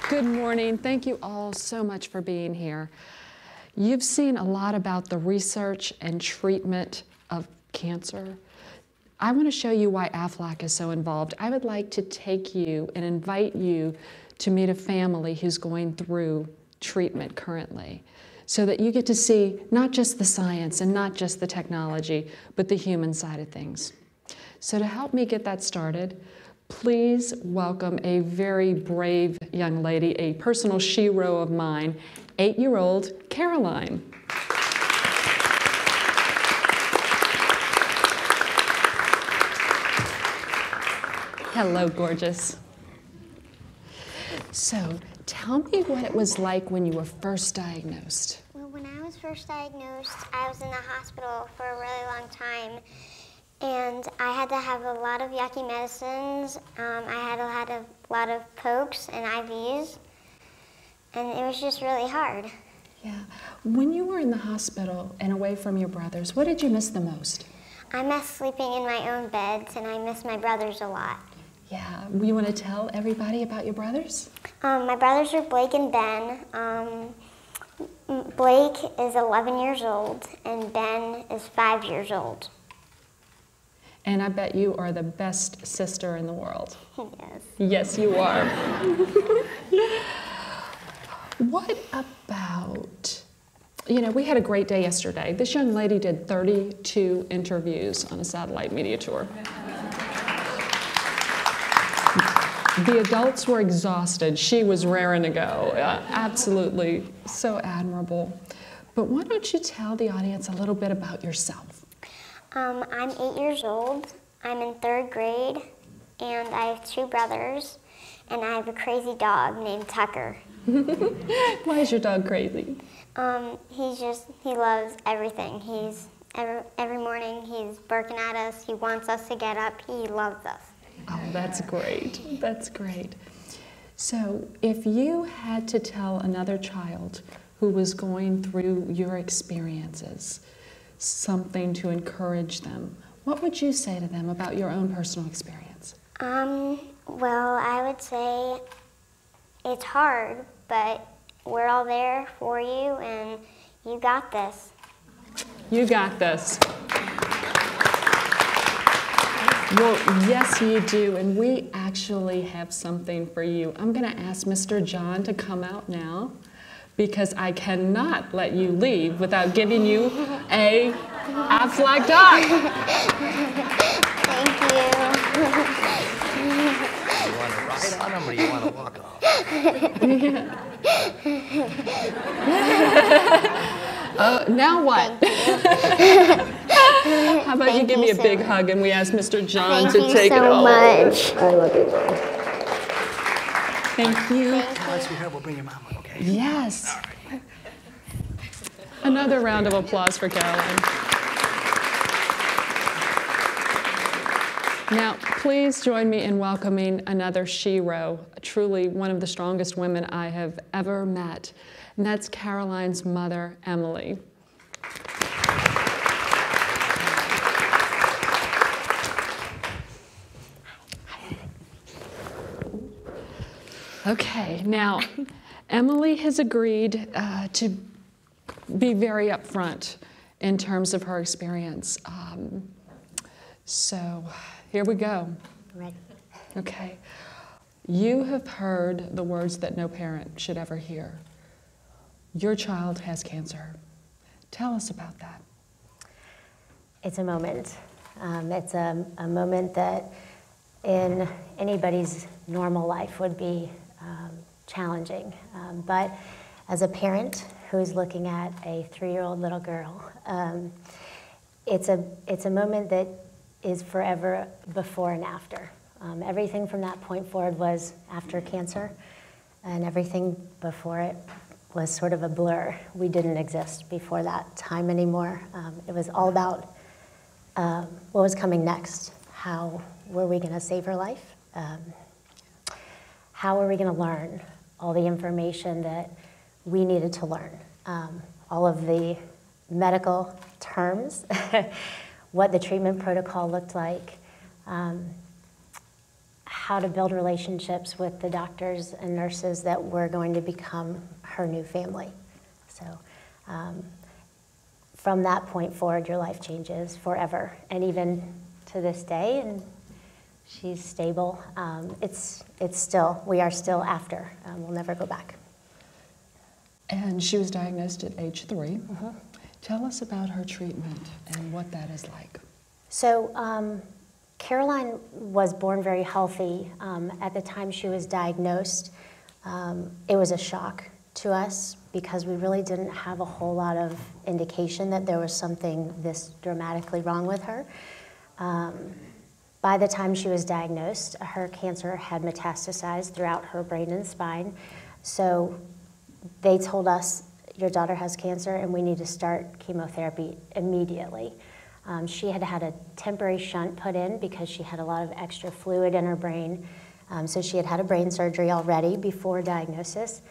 Good morning. Thank you all so much for being here. You've seen a lot about the research and treatment of cancer. I want to show you why Aflac is so involved. I would like to take you and invite you to meet a family who's going through treatment currently, so that you get to see not just the science and not just the technology, but the human side of things. So to help me get that started, please welcome a very brave young lady, a personal shero of mine, 8-year-old Caroline. Hello, gorgeous. So, tell me what it was like when you were first diagnosed. Well, when I was first diagnosed, I was in the hospital for a really long time, and I had to have a lot of yucky medicines. I had a lot of pokes and IVs, and it was just really hard. Yeah. When you were in the hospital and away from your brothers, what did you miss the most? I miss sleeping in my own beds, and I miss my brothers a lot. Yeah. You want to tell everybody about your brothers? My brothers are Blake and Ben. Blake is 11 years old, and Ben is 5 years old. And I bet you are the best sister in the world. Yes. Yes, you are. What about, we had a great day yesterday. This young lady did 32 interviews on a satellite media tour. The adults were exhausted. She was raring to go. Absolutely so admirable. But why don't you tell the audience a little bit about yourself? I'm 8 years old. I'm in 3rd grade, and I have 2 brothers, and I have a crazy dog named Tucker. Why is your dog crazy? He loves everything. Every morning he's barking at us. He wants us to get up. He loves us. Oh, that's great. That's great. So if you had to tell another child who was going through your experiences something to encourage them, what would you say to them about your own personal experience? Well, I would say it's hard, but we're all there for you, and you got this. You got this. Well, yes, you do, and we actually have something for you. I'm going to ask Mr. John to come out now, because I cannot let you leave without giving you a Aflac dog. Thank you. You want to ride on them or you want to walk off? Now what? How about you give me a big hug and we ask Mr. John to take it over. Thank you so much. I love you. Thank you. Once we have, we'll bring your mama, okay? Yes. All right. Another round of applause for Caroline. Now, please join me in welcoming another shero, truly one of the strongest women I have ever met, and that's Caroline's mother, Emily. Okay, now, Emily has agreed to be very upfront in terms of her experience. So here we go. Ready. Okay. You have heard the words that no parent should ever hear. Your child has cancer. Tell us about that. It's a moment. It's a moment that in anybody's normal life would be challenging. But as a parent who's looking at a 3-year-old little girl, it's a moment that is forever before and after. Everything from that point forward was after cancer, and everything before it was sort of a blur. We didn't exist before that time anymore. It was all about what was coming next. How were we going to save her life? How were we going to learn all the information that we needed to learn? All of the medical terms, what the treatment protocol looked like, how to build relationships with the doctors and nurses that were going to become her new family. So from that point forward, your life changes forever, and even to this day, and she's stable. We are still after. We'll never go back. And she was diagnosed at age 3. Tell us about her treatment and what that is like. So Caroline was born very healthy. At the time she was diagnosed, it was a shock to us because we really didn't have a whole lot of indication that there was something this dramatically wrong with her. By the time she was diagnosed, her cancer had metastasized throughout her brain and spine. So they told us, your daughter has cancer and we need to start chemotherapy immediately. She had had a temporary shunt put in because she had a lot of extra fluid in her brain. So she had had a brain surgery already before diagnosis.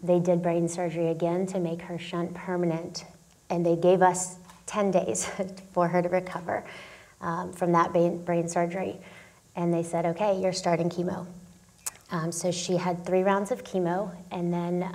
They did brain surgery again to make her shunt permanent, and they gave us 10 days for her to recover from that brain surgery. And they said, okay, you're starting chemo. So she had 3 rounds of chemo, and then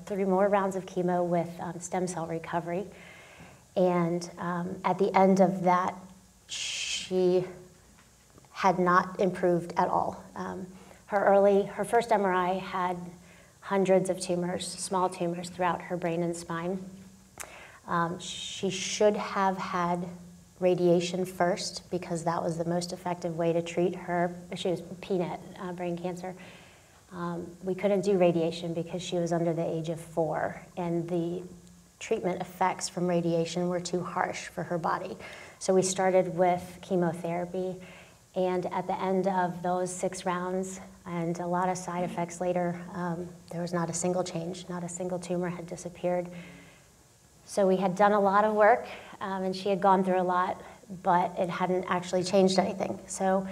3 more rounds of chemo with stem cell recovery. And at the end of that, she had not improved at all. Her first MRI had hundreds of tumors, small tumors throughout her brain and spine. She should have had radiation first because that was the most effective way to treat her. She was peanut brain cancer. We couldn't do radiation because she was under the age of 4, and the treatment effects from radiation were too harsh for her body. So we started with chemotherapy, and at the end of those 6 rounds and a lot of side effects later, there was not a single change, not a single tumor had disappeared. So we had done a lot of work, and she had gone through a lot, but it hadn't actually changed anything. So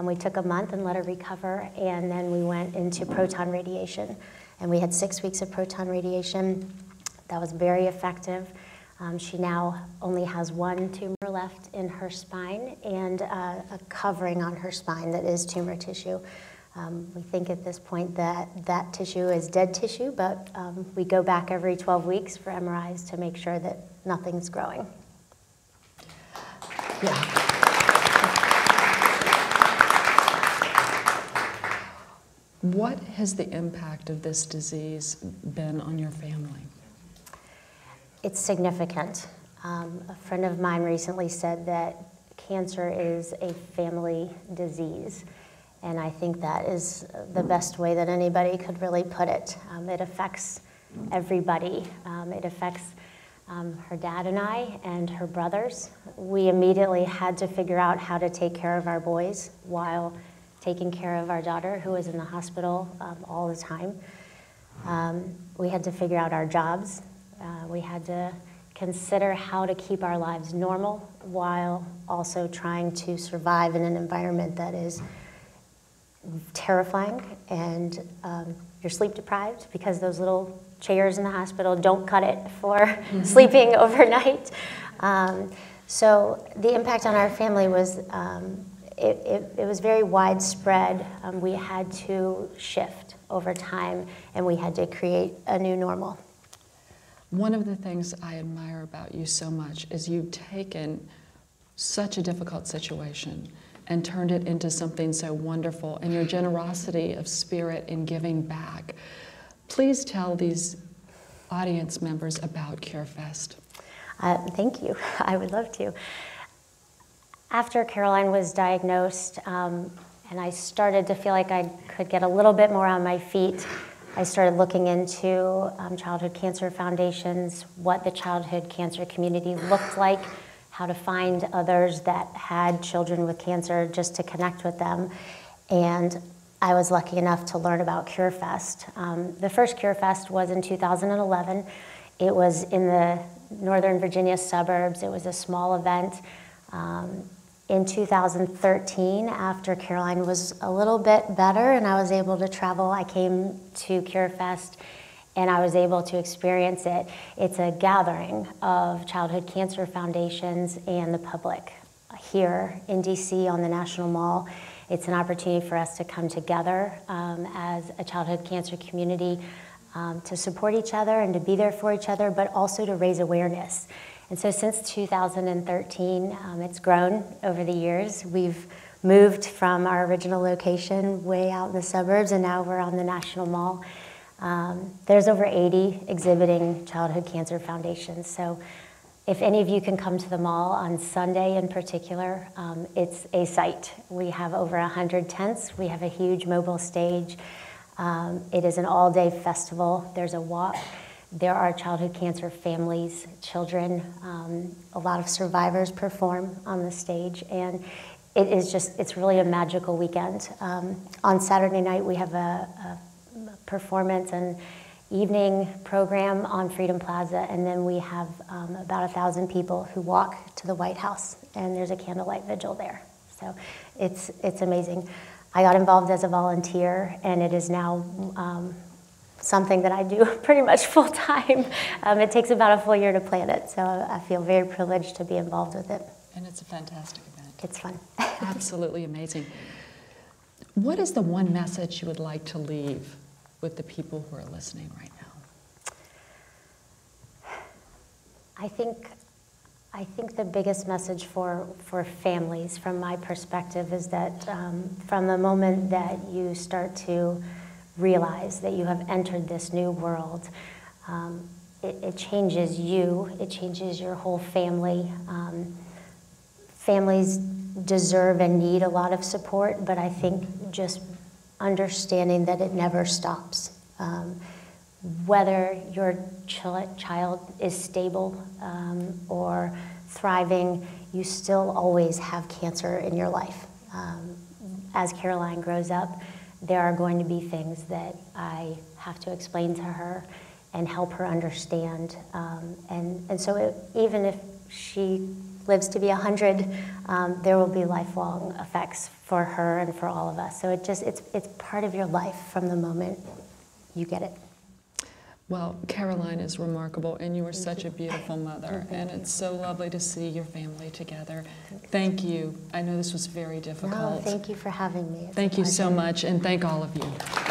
we took a month and let her recover, and then we went into proton radiation. And we had 6 weeks of proton radiation. That was very effective. She now only has 1 tumor left in her spine and a covering on her spine that is tumor tissue. We think at this point that that tissue is dead tissue, but we go back every 12 weeks for MRIs to make sure that nothing's growing. Yeah. What has the impact of this disease been on your family? It's significant. A friend of mine recently said that cancer is a family disease, and I think that is the best way that anybody could really put it. It affects everybody. It affects her dad and I and her brothers. We immediately had to figure out how to take care of our boys while taking care of our daughter, who was in the hospital all the time. We had to figure out our jobs. We had to consider how to keep our lives normal while also trying to survive in an environment that is terrifying, and you're sleep deprived because those little chairs in the hospital don't cut it for sleeping overnight. So the impact on our family was, it was very widespread. We had to shift over time, and we had to create a new normal. One of the things I admire about you so much is you've taken such a difficult situation and turned it into something so wonderful, and your generosity of spirit in giving back. Please tell these audience members about CureFest. Thank you. I would love to. After Caroline was diagnosed, and I started to feel like I could get a little bit more on my feet, I started looking into childhood cancer foundations, what the childhood cancer community looked like, how to find others that had children with cancer just to connect with them. And I was lucky enough to learn about CureFest. The first CureFest was in 2011. It was in the Northern Virginia suburbs. It was a small event. In 2013, after Caroline was a little bit better and I was able to travel, I came to CureFest and I was able to experience it. It's a gathering of childhood cancer foundations and the public here in DC on the National Mall. It's an opportunity for us to come together as a childhood cancer community to support each other and to be there for each other, but also to raise awareness. And so since 2013, it's grown over the years. We've moved from our original location way out in the suburbs, and now we're on the National Mall. There's over 80 exhibiting childhood cancer foundations. So if any of you can come to the mall on Sunday in particular, it's a sight. We have over 100 tents. We have a huge mobile stage. It is an all-day festival. There's a walk. There are childhood cancer families, children. A lot of survivors perform on the stage, and it's really a magical weekend. On Saturday night, we have a performance and evening program on Freedom Plaza, and then we have about 1,000 people who walk to the White House, and there's a candlelight vigil there. So it's amazing. I got involved as a volunteer, and it is now something that I do pretty much full time. It takes about a full year to plan it, so I feel very privileged to be involved with it. And it's a fantastic event. It's fun. Absolutely amazing. What is the one message you would like to leave with the people who are listening right now? I think the biggest message for families, from my perspective, is that from the moment that you start to realize that you have entered this new world, it changes you, it changes your whole family. Families deserve and need a lot of support, but I think just understanding that it never stops. Whether your child is stable or thriving, you still always have cancer in your life. As Caroline grows up, there are going to be things that I have to explain to her and help her understand. And so even if she lives to be 100, there will be lifelong effects for her and for all of us. So it's part of your life from the moment you get it. Well, Caroline is remarkable, and you are such a beautiful mother, and it's so lovely to see your family together. Thank you. I know this was very difficult. No, thank you for having me. Thank you so much, and thank all of you.